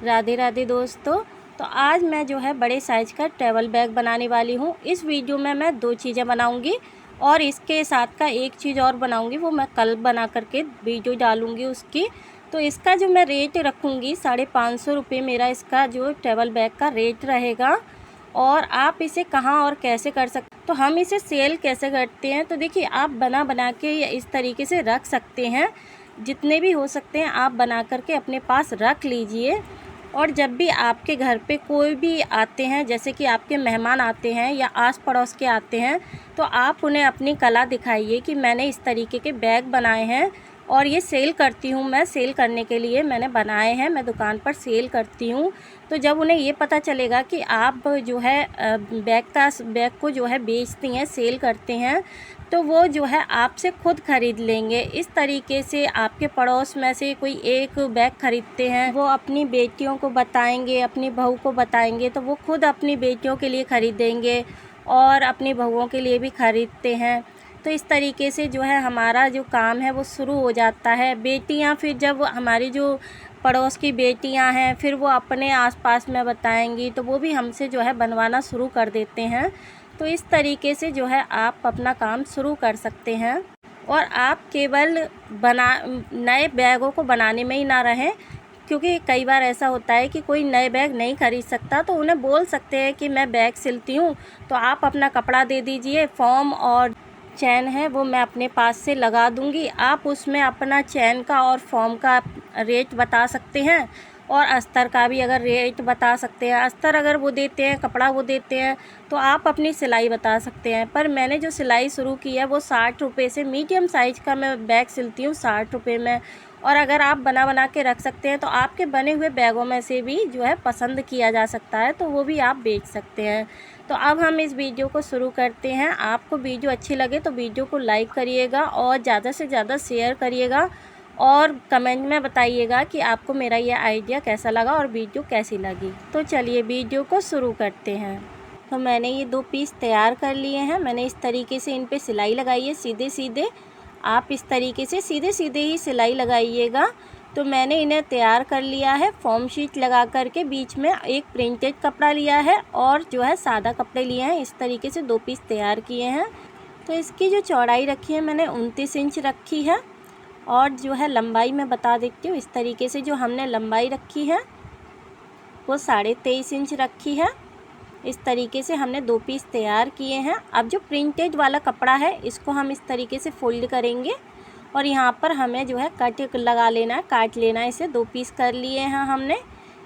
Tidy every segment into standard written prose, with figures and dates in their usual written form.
राधे राधे दोस्तों। तो आज मैं जो है बड़े साइज़ का ट्रैवल बैग बनाने वाली हूँ। इस वीडियो में मैं 2 चीज़ें बनाऊँगी और इसके साथ का एक चीज़ और बनाऊँगी, वो मैं कल बना करके वीडियो डालूँगी उसकी। तो इसका जो मैं रेट रखूँगी 550 रुपये, मेरा इसका जो ट्रैवल बैग का रेट रहेगा। और आप इसे कहाँ और कैसे कर सकते, तो हम इसे सेल कैसे करते हैं, तो देखिए आप बना के इस तरीके से रख सकते हैं। जितने भी हो सकते हैं आप बना करके अपने पास रख लीजिए। और जब भी आपके घर पे कोई भी आते हैं, जैसे कि आपके मेहमान आते हैं या आस पड़ोस के आते हैं, तो आप उन्हें अपनी कला दिखाइए कि मैंने इस तरीके के बैग बनाए हैं और ये सेल करती हूँ। मैं सेल करने के लिए मैंने बनाए हैं, मैं दुकान पर सेल करती हूँ। तो जब उन्हें ये पता चलेगा कि आप जो है बैग को जो है बेचती हैं, सेल करते हैं, तो वो जो है आपसे खुद ख़रीद लेंगे। इस तरीके से आपके पड़ोस में से कोई एक बैग ख़रीदते हैं, वो अपनी बेटियों को बताएंगे, अपनी बहू को बताएंगे, तो वो खुद अपनी बेटियों के लिए ख़रीदेंगे और अपनी बहुओं के लिए भी ख़रीदते हैं। तो इस तरीके से जो है हमारा जो काम है वो शुरू हो जाता है। बेटियां फिर जब हमारी जो पड़ोस की बेटियां हैं, फिर वो अपने आसपास में बताएंगी, तो वो भी हमसे जो है बनवाना शुरू कर देते हैं। तो इस तरीके से जो है आप अपना काम शुरू कर सकते हैं। और आप केवल नए बैगों को बनाने में ही ना रहें, क्योंकि कई बार ऐसा होता है कि कोई नए बैग नहीं खरीद सकता, तो उन्हें बोल सकते हैं कि मैं बैग सिलती हूँ, तो आप अपना कपड़ा दे दीजिए, फॉर्म और चैन है वो मैं अपने पास से लगा दूंगी। आप उसमें अपना चैन का और फॉर्म का रेट बता सकते हैं और अस्तर का भी अगर रेट बता सकते हैं। अस्तर अगर वो देते हैं, कपड़ा वो देते हैं, तो आप अपनी सिलाई बता सकते हैं। पर मैंने जो सिलाई शुरू की है वो 60 रुपये से, मीडियम साइज़ का मैं बैग सिलती हूँ 60 रुपये में। और अगर आप बना के रख सकते हैं, तो आपके बने हुए बैगों में से भी जो है पसंद किया जा सकता है, तो वो भी आप बेच सकते हैं। तो अब हम इस वीडियो को शुरू करते हैं। आपको वीडियो अच्छी लगे तो वीडियो को लाइक करिएगा और ज़्यादा से ज़्यादा शेयर करिएगा और कमेंट में बताइएगा कि आपको मेरा ये आइडिया कैसा लगा और वीडियो कैसी लगी। तो चलिए वीडियो को शुरू करते हैं। तो मैंने ये 2 पीस तैयार कर लिए हैं। मैंने इस तरीके से इन पे सिलाई लगाई है सीधे सीधे। आप इस तरीके से सीधे सीधे ही सिलाई लगाइएगा। तो मैंने इन्हें तैयार कर लिया है। फॉर्म शीट लगा करके बीच में एक प्रिंटेड कपड़ा लिया है और जो है सादा कपड़े लिए हैं। इस तरीके से 2 पीस तैयार किए हैं। तो इसकी जो चौड़ाई रखी है मैंने 29 इंच रखी है और जो है लंबाई मैं बता देती हूँ। इस तरीके से जो हमने लंबाई रखी है वो 23.5 इंच रखी है। इस तरीके से हमने 2 पीस तैयार किए हैं। अब जो प्रिंटेड वाला कपड़ा है इसको हम इस तरीके से फोल्ड करेंगे और यहाँ पर हमें जो है कट लगा लेना है, काट लेना है। इसे 2 पीस कर लिए हैं हमने।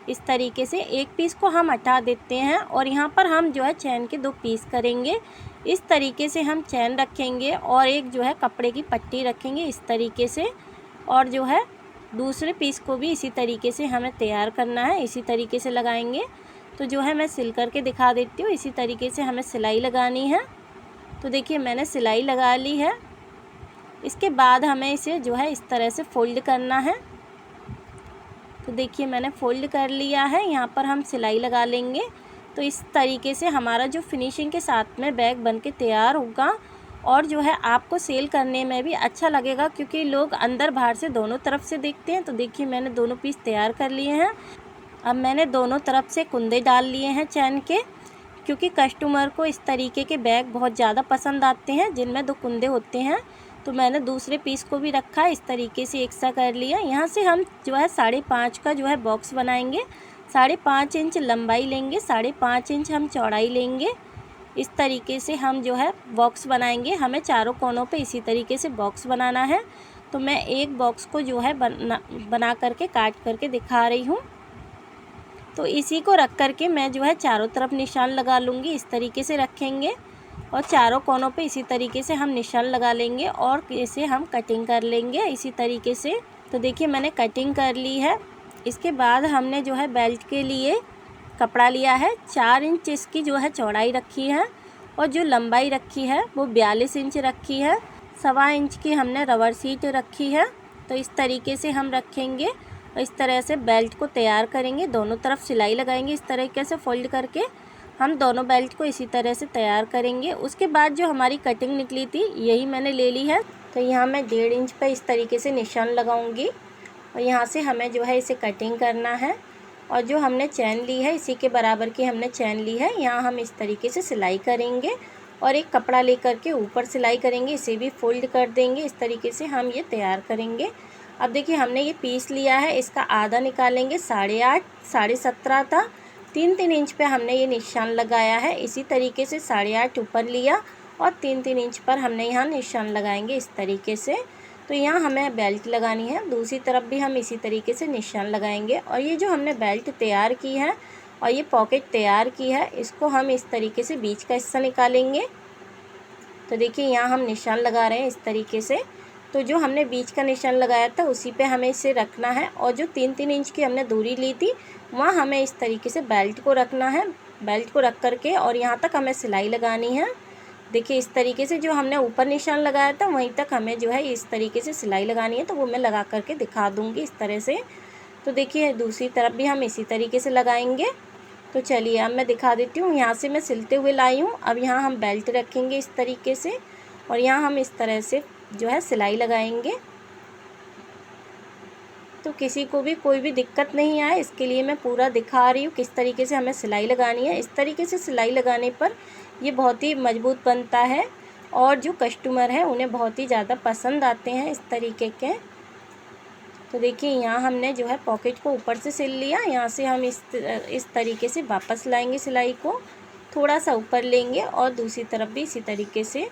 इस तरीके से एक पीस को हम हटा देते हैं और यहाँ पर हम जो है चैन के 2 पीस करेंगे। इस तरीके से हम चैन रखेंगे और एक जो है कपड़े की पट्टी रखेंगे इस तरीके से, और जो है दूसरे पीस को भी इसी तरीके से हमें तैयार करना है, इसी तरीके से लगाएंगे। तो जो है मैं सिल करके दिखा देती हूँ। इसी तरीके से हमें सिलाई लगानी है। तो देखिए मैंने सिलाई लगा ली है। इसके बाद हमें इसे जो है इस तरह से फोल्ड करना है। तो देखिए मैंने फोल्ड कर लिया है। यहाँ पर हम सिलाई लगा लेंगे। तो इस तरीके से हमारा जो फिनिशिंग के साथ में बैग बन के तैयार होगा और जो है आपको सेल करने में भी अच्छा लगेगा, क्योंकि लोग अंदर बाहर से दोनों तरफ से देखते हैं। तो देखिए मैंने दोनों पीस तैयार कर लिए हैं। अब मैंने दोनों तरफ से कुंदे डाल लिए हैं चैन के, क्योंकि कस्टमर को इस तरीके के बैग बहुत ज़्यादा पसंद आते हैं जिनमें 2 कुंदे होते हैं। तो मैंने दूसरे पीस को भी रखा है, इस तरीके से एक सा कर लिया। यहाँ से हम जो है 5.5 का जो है बॉक्स बनाएंगे। 5.5 इंच लंबाई लेंगे, 5.5 इंच हम चौड़ाई लेंगे। इस तरीके से हम जो है बॉक्स बनाएंगे। हमें चारों कोनों पे इसी तरीके से बॉक्स बनाना है। तो मैं एक बॉक्स को जो है बना करके काट करके दिखा रही हूँ। तो इसी को रख करके मैं जो है चारों तरफ निशान लगा लूँगी। इस तरीके से रखेंगे और चारों कोनों पे इसी तरीके से हम निशान लगा लेंगे और इसे हम कटिंग कर लेंगे इसी तरीके से। तो देखिए मैंने कटिंग कर ली है। इसके बाद हमने जो है बेल्ट के लिए कपड़ा लिया है। 4 इंच इसकी जो है चौड़ाई रखी है और जो लंबाई रखी है वो 42 इंच रखी है। 1.25 इंच की हमने रबर सीट रखी है। तो इस तरीके से हम रखेंगे और इस तरह से बेल्ट को तैयार करेंगे। दोनों तरफ सिलाई लगाएंगे इस तरीके से फोल्ड करके। हम दोनों बेल्ट को इसी तरह से तैयार करेंगे। उसके बाद जो हमारी कटिंग निकली थी यही मैंने ले ली है। तो यहाँ मैं 1.5 इंच पर इस तरीके से निशान लगाऊंगी और यहाँ से हमें जो है इसे कटिंग करना है और जो हमने चैन ली है इसी के बराबर की हमने चैन ली है। यहाँ हम इस तरीके से सिलाई करेंगे और एक कपड़ा लेकर के ऊपर सिलाई करेंगे, इसे भी फोल्ड कर देंगे। इस तरीके से हम ये तैयार करेंगे। अब देखिए हमने ये पीस लिया है, इसका आधा निकालेंगे। 8.5 17.5 था, 3-3 इंच पे हमने ये निशान लगाया है। इसी तरीके से 8.5 ऊपर लिया और 3-3 इंच पर हमने यहाँ निशान लगाएंगे इस तरीके से। तो यहाँ हमें बेल्ट लगानी है, दूसरी तरफ भी हम इसी तरीके से निशान लगाएंगे। और ये जो हमने बेल्ट तैयार की है और ये पॉकेट तैयार की है, इसको हम इस तरीके से बीच का हिस्सा निकालेंगे। तो देखिए यहाँ हम निशान लगा रहे हैं इस तरीके से। तो जो हमने बीच का निशान लगाया था उसी पे हमें इसे रखना है और जो 3-3 इंच की हमने दूरी ली थी वहाँ हमें इस तरीके से बेल्ट को रखना है। बेल्ट को रख करके और यहाँ तक हमें सिलाई लगानी है। देखिए इस तरीके से जो हमने ऊपर निशान लगाया था वहीं तक हमें जो है इस तरीके से सिलाई लगानी है, तो वो मैं लगा करके दिखा दूँगी इस तरह से। तो देखिए दूसरी तरफ भी हम इसी तरीके से लगाएंगे। तो चलिए अब मैं दिखा देती हूँ। यहाँ से मैं सिलते हुए लाई हूँ। अब यहाँ हम बेल्ट रखेंगे इस तरीके से और यहाँ हम इस तरह से जो है सिलाई लगाएंगे, तो किसी को भी कोई भी दिक्कत नहीं आए इसके लिए मैं पूरा दिखा रही हूँ किस तरीके से हमें सिलाई लगानी है। इस तरीके से सिलाई लगाने पर ये बहुत ही मजबूत बनता है और जो कस्टमर है उन्हें बहुत ही ज़्यादा पसंद आते हैं इस तरीके के। तो देखिए यहाँ हमने जो है पॉकेट को ऊपर से सिल लिया। यहाँ से हम इस तरीके से वापस लाएंगे, सिलाई को थोड़ा सा ऊपर लेंगे और दूसरी तरफ भी इसी तरीके से।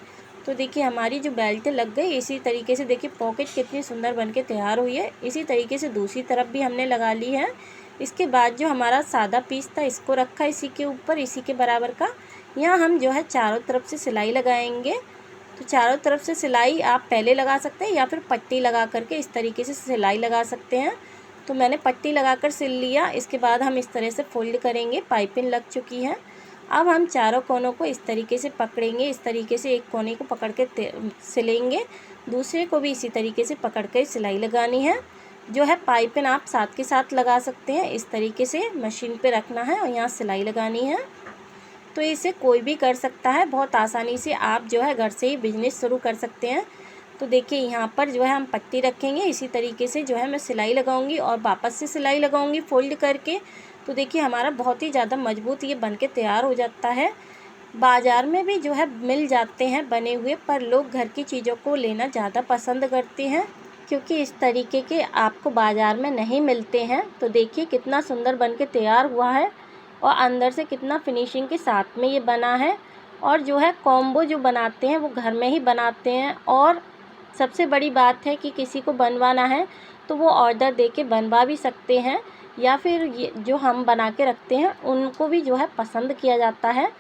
तो देखिए हमारी जो बेल्ट लग गई। इसी तरीके से देखिए पॉकेट कितनी सुंदर बनके तैयार हुई है। इसी तरीके से दूसरी तरफ भी हमने लगा ली है। इसके बाद जो हमारा सादा पीस था इसको रखा इसी के ऊपर, इसी के बराबर का। यहाँ हम जो है चारों तरफ से सिलाई लगाएंगे। तो चारों तरफ से सिलाई आप पहले लगा सकते हैं या फिर पट्टी लगा करके इस तरीके से सिलाई लगा सकते हैं। तो मैंने पट्टी लगाकर सिल लिया। इसके बाद हम इस तरह से फोल्ड करेंगे, पाइपिंग लग चुकी है। अब हम चारों कोनों को इस तरीके से पकड़ेंगे। इस तरीके से एक कोने को पकड़ के सिलेंगे, दूसरे को भी इसी तरीके से पकड़ कर सिलाई लगानी है। जो है पाइपिंग आप साथ के साथ लगा सकते हैं। इस तरीके से मशीन पे रखना है और यहाँ सिलाई लगानी है। तो इसे कोई भी कर सकता है, बहुत आसानी से आप जो है घर से ही बिजनेस शुरू कर सकते हैं। तो देखिए यहाँ पर जो है हम पट्टी रखेंगे, इसी तरीके से जो है मैं सिलाई लगाऊंगी और वापस से सिलाई लगाऊंगी फोल्ड करके। तो देखिए हमारा बहुत ही ज़्यादा मजबूत ये बन के तैयार हो जाता है। बाज़ार में भी जो है मिल जाते हैं बने हुए, पर लोग घर की चीज़ों को लेना ज़्यादा पसंद करते हैं क्योंकि इस तरीके के आपको बाज़ार में नहीं मिलते हैं। तो देखिए कितना सुंदर बन के तैयार हुआ है और अंदर से कितना फिनिशिंग के साथ में ये बना है। और जो है कॉम्बो जो बनाते हैं वो घर में ही बनाते हैं। और सबसे बड़ी बात है कि किसी को बनवाना है तो वो ऑर्डर दे के बनवा भी सकते हैं, या फिर ये जो हम बना के रखते हैं उनको भी जो है पसंद किया जाता है।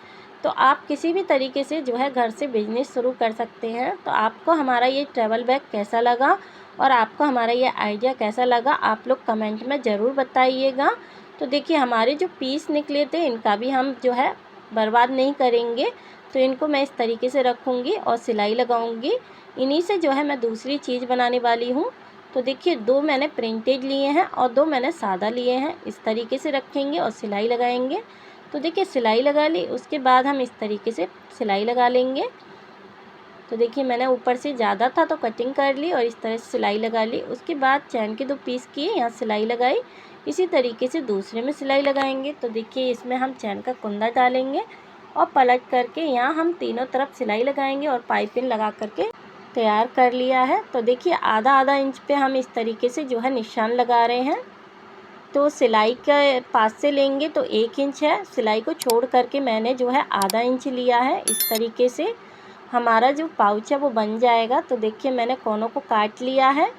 तो आप किसी भी तरीके से जो है घर से बिजनेस शुरू कर सकते हैं। तो आपको हमारा ये ट्रैवल बैग कैसा लगा और आपको हमारा ये आइडिया कैसा लगा, आप लोग कमेंट में ज़रूर बताइएगा। तो देखिए हमारे जो पीस निकले थे इनका भी हम जो है बर्बाद नहीं करेंगे। तो इनको मैं इस तरीके से रखूँगी और सिलाई लगाऊँगी। इन्हीं से जो है मैं दूसरी चीज़ बनाने वाली हूँ। तो देखिए 2 मैंने प्रिंटेड लिए हैं और 2 मैंने सादा लिए हैं। इस तरीके से रखेंगे और सिलाई लगाएंगे। तो देखिए सिलाई लगा ली, उसके बाद हम इस तरीके से सिलाई लगा लेंगे। तो देखिए मैंने ऊपर से ज़्यादा था तो कटिंग कर ली और इस तरह से सिलाई लगा ली। उसके बाद चैन के 2 पीस किए, यहाँ सिलाई लगाई। इसी तरीके से दूसरे में सिलाई लगाएंगे। तो देखिए इसमें हम चैन का कुंदा डालेंगे और पलट करके यहाँ हम तीनों तरफ सिलाई लगाएंगे और पाइपिंग लगा करके तैयार कर लिया है। तो देखिए आधा इंच पे हम इस तरीके से जो है निशान लगा रहे हैं। तो सिलाई के पास से लेंगे तो 1 इंच है, सिलाई को छोड़ करके मैंने जो है आधा इंच लिया है। इस तरीके से हमारा जो पाउच है वो बन जाएगा। तो देखिए मैंने कोनों को काट लिया है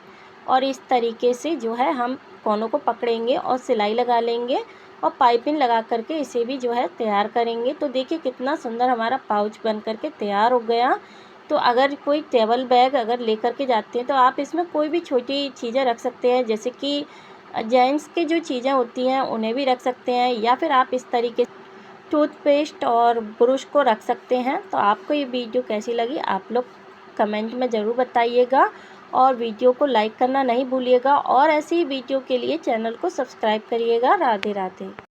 और इस तरीके से जो है हम कोनों को पकड़ेंगे और सिलाई लगा लेंगे और पाइपिंग लगा करके इसे भी जो है तैयार करेंगे। तो देखिए कितना सुंदर हमारा पाउच बन करके तैयार हो गया। तो अगर कोई ट्रैवल बैग अगर लेकर के जाते हैं तो आप इसमें कोई भी छोटी चीज़ें रख सकते हैं, जैसे कि जेंट्स की जो चीज़ें होती हैं उन्हें भी रख सकते हैं, या फिर आप इस तरीके से टूथपेस्ट और ब्रश को रख सकते हैं। तो आपको ये वीडियो कैसी लगी आप लोग कमेंट में ज़रूर बताइएगा और वीडियो को लाइक करना नहीं भूलिएगा। और ऐसी ही वीडियो के लिए चैनल को सब्सक्राइब करिएगा। राधे राधे।